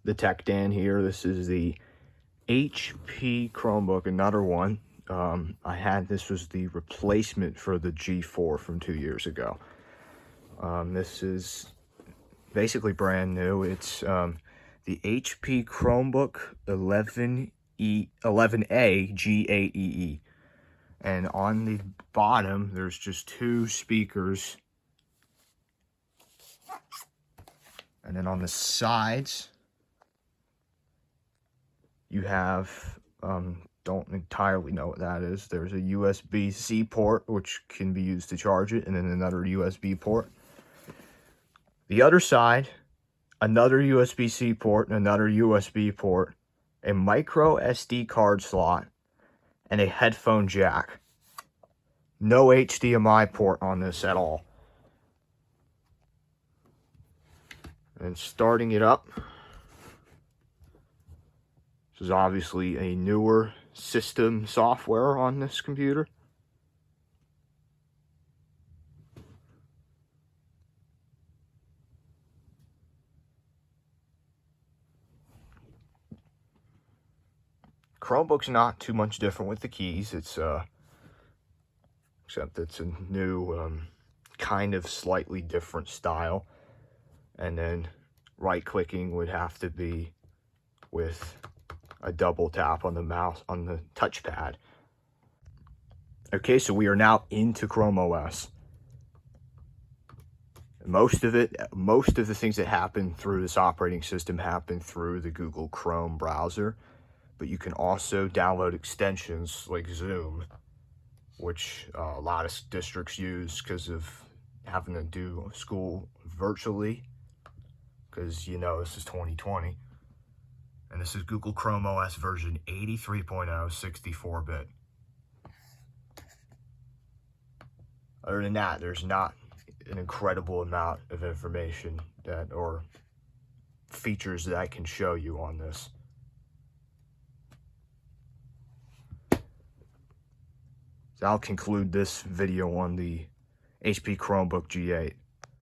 the Tech Dan here. This is the HP Chromebook, another one. This was the replacement for the G4 from 2 years ago. This is basically brand new. It's the HP Chromebook 11A G8EE. And on the bottom, there's just 2 speakers. And then on the sides, you have, don't entirely know what that is. There's a USB-C port, which can be used to charge it, and then another USB port. The other side, another USB-C port and another USB port, a micro SD card slot, and a headphone jack. No HDMI port on this at all. And starting it up, this is obviously a newer system software on this computer. Chromebook's not too much different with the keys. It's except it's a new kind of slightly different style. And then right clicking would have to be with a double tap on the mouse, on the touchpad. Okay, so we are now into Chrome OS. Most of the things that happen through this operating system happen through the Google Chrome browser, but you can also download extensions like Zoom, which a lot of districts use because of having to do school virtually, because you know this is 2020. And this is Google Chrome OS version 83.0, 64-bit. Other than that, there's not an incredible amount of information or features that I can show you on this. So I'll conclude this video on the HP Chromebook G8.